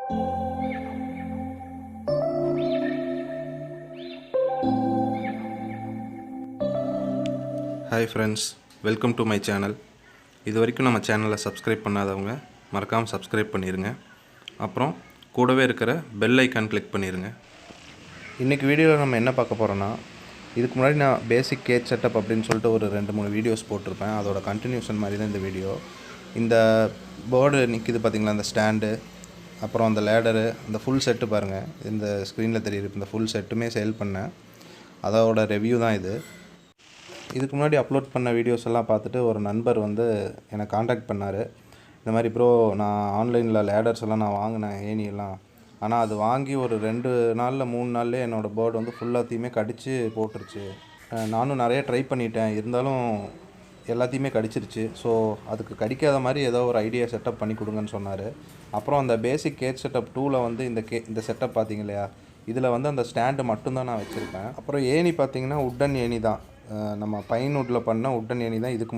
Hi friends, welcome to my channel. இது வரைக்கும் நம்ம சேனலை சப்ஸ்கிரைப் பண்ணாதவங்க மறக்காமல் சப்ஸ்கிரைப் பண்ணிடுங்க. அப்புறம் கூடவே இருக்கிற பெல் ஐக்கான் கிளிக் பண்ணிடுங்க. இன்றைக்கி வீடியோவில் நம்ம என்ன பார்க்க போகிறோன்னா, இதுக்கு முன்னாடி நான் பேசிக் கேஜ் செட்டப் அப்படின்னு சொல்லிட்டு ஒரு 2-3 வீடியோஸ் போட்டிருப்பேன். அதோட கண்டினியூஷன் மாதிரி தான் இந்த வீடியோ. இந்த போர்டு நிற்கிது பார்த்திங்களா, அந்த ஸ்டாண்டு, அப்புறம் அந்த லேடரு, அந்த ஃபுல் செட்டு பாருங்கள். இந்த ஸ்க்ரீனில் தெரியுது. இந்த ஃபுல் செட்டுமே சேல் பண்ணேன். அதோட ரிவ்யூ தான் இது. இதுக்கு முன்னாடி அப்லோட் பண்ண வீடியோஸ் எல்லாம் பார்த்துட்டு ஒரு நண்பர் வந்து என்னை காண்டாக்ட் பண்ணார். இந்த மாதிரி ப்ரோ, நான் ஆன்லைனில் லேடர்ஸ் எல்லாம் நான் வாங்கினேன், ஏணியெல்லாம். ஆனால் அது வாங்கி ஒரு 2 நாளில் 3 நாள்லேயே என்னோடய பேர்டு வந்து ஃபுல்லாத்தையுமே கடித்து போட்டுருச்சு. நானும் நிறைய ட்ரை பண்ணிட்டேன், இருந்தாலும் எல்லாத்தையுமே கடிச்சிருச்சு. ஸோ அதுக்கு கடிக்காத மாதிரி ஏதோ ஒரு ஐடியா செட்டப் பண்ணி கொடுங்கன்னு சொன்னார். அப்புறம் அந்த பேசிக் கேஜ் செட்டப் 2ல் வந்து இந்த செட்டப் பார்த்திங்க இல்லையா, இதில் வந்து அந்த ஸ்டாண்டு மட்டும்தான் நான் வச்சுருப்பேன். அப்புறம் ஏணி பார்த்திங்கன்னா உட்டன் ஏணி தான். நம்ம பைன் வுட்டில் பண்ண உட்டன் ஏணி தான் இதுக்கு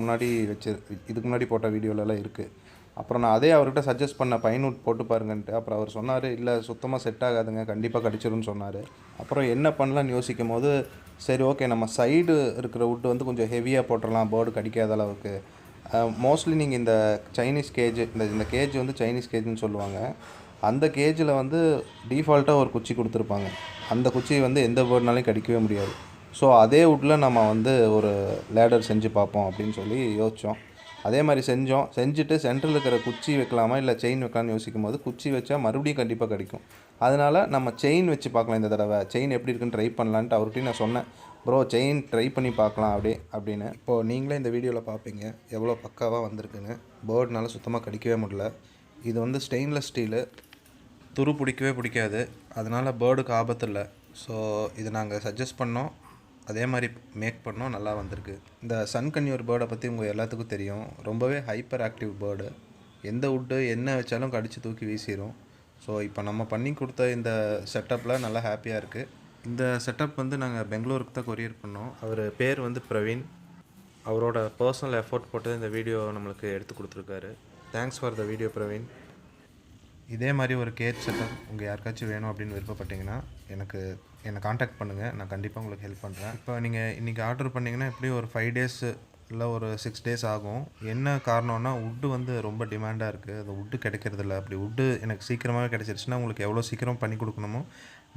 முன்னாடி போட்ட வீடியோலலாம் இருக்குது. அப்புறம் நான் அதே அவர்கிட்ட சஜஸ்ட் பண்ண பைன் வுட் போட்டு பாருங்கன்ட்டு. அப்புறம் அவர் சொன்னார், இல்லை சுத்தமாக செட் ஆகாதுங்க, கண்டிப்பாக கடிச்சிரும்னு சொன்னார். அப்புறம் என்ன பண்ணலான்னு யோசிக்கும் போது, சரி ஓகே, நம்ம சைடு இருக்கிற வுட்டு வந்து கொஞ்சம் ஹெவியாக போட்டுடலாம், பேர்டு கடிக்காத அளவுக்கு. மோஸ்ட்லி நீங்கள் இந்த சைனீஸ் கேஜ், இந்த கேஜ் வந்து சைனீஸ் கேஜ்னு சொல்லுவாங்க. அந்த கேஜில் வந்து டிஃபால்ட்டாக ஒரு குச்சி கொடுத்துருப்பாங்க. அந்த குச்சி வந்து எந்த பேர்டுனாலையும் கடிக்கவே முடியாது. ஸோ அதே வுட்டில் நம்ம வந்து ஒரு லேடர் செஞ்சு பார்ப்போம் அப்படின்னு சொல்லி யோசித்தோம். அதே மாதிரி செஞ்சுட்டு சென்டரில் இருக்கிற குச்சி வைக்கலாமா இல்லை செயின் வைக்கலாம்னு யோசிக்கும் போது, குச்சி வச்சா மறுபடியும் கண்டிப்பாக கிடைக்கும். அதனால் நம்ம செயின் வச்சு பார்க்கலாம். இந்த தடவை செயின் எப்படி இருக்குன்னு ட்ரை பண்ணலான்ட்டு அவர்கிட்டையும் நான் சொன்னேன். ப்ரோ, செயின் ட்ரை பண்ணி பார்க்கலாம் அப்படின்னு. இப்போது நீங்களே இந்த வீடியோவில் பார்ப்பீங்க எவ்வளோ பக்காவாக வந்திருக்குன்னு. பேர்டுனால சுத்தமாக கடிக்கவே முடியல. இது வந்து ஸ்டெயின்லெஸ் ஸ்டீலு, துரு பிடிக்காது. அதனால் பேர்டுக்கு ஆபத்து இல்லை. ஸோ இது நாங்கள் சஜஸ்ட் பண்ணோம், அதே மாதிரி மேக் பண்ணோம், நல்லா வந்திருக்கு. இந்த சன் கன்யூர் பேர்டை பற்றி உங்கள் எல்லாத்துக்கும் தெரியும். ரொம்பவே ஹைப்பர் ஆக்டிவ் பேர்டு. எந்த வுட்டு என்ன வச்சாலும் கடித்து தூக்கி வீசிடும். ஸோ இப்போ நம்ம பண்ணி கொடுத்த இந்த செட்டப்பில் நல்லா ஹாப்பியாக இருக்குது. இந்த செட்டப் வந்து நாங்கள் பெங்களூருக்கு தான் கொரியர் பண்ணோம். அவர் பேர் வந்து பிரவீன். அவரோட பர்சனல் எஃபோர்ட் போட்டு இந்த வீடியோ நம்மளுக்கு எடுத்து கொடுத்துருக்காரு. Thanks for the video Praveen. இதே மாதிரி ஒரு கேஜ் செட்டப் உங்கள் யாருக்காச்சும் வேணும் அப்படின்னு விருப்பப்பட்டிங்கன்னா என்னை காண்டாக்ட் பண்ணுங்கள். நான் கண்டிப்பாக உங்களுக்கு ஹெல்ப் பண்ணுறேன். இப்போ நீங்கள் இன்றைக்கி ஆர்டர் பண்ணிங்கன்னா எப்படியும் ஒரு 5 days இல்லை ஒரு 6 days ஆகும். என்ன காரணம்னா, வுட்டு வந்து ரொம்ப டிமாண்டாக இருக்குது. அது வுட்டு கிடைக்கிறதில்ல. அப்படி வுட்டு எனக்கு சீக்கிரமாகவே கிடச்சிருச்சுன்னா உங்களுக்கு எவ்வளோ சீக்கிரம் பண்ணி கொடுக்கணுமோ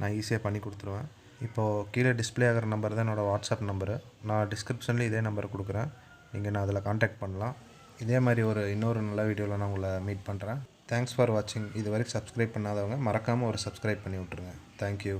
நான் ஈஸியாக பண்ணி கொடுத்துருவேன். இப்போது கீழே டிஸ்பிளே ஆகிற நம்பர் தான் என்னோடய வாட்ஸ்அப் நம்பரு. நான் டிஸ்கிரிப்ஷனில் இதே நம்பர் கொடுக்குறேன். நீங்கள் நான் அதில் காண்டாக்ட் பண்ணலாம். இதே மாதிரி இன்னொரு நல்ல வீடியோவில் நான் உங்களை மீட் பண்ணுறேன். தேங்க்ஸ் ஃபார் வாட்சிங். இது வரைக்கும் சப்ஸ்கிரைப் பண்ணாதவங்க மறக்காமல் ஒரு சப்ஸ்கிரைப் பண்ணி விட்ருங்க. தேங்க்யூ.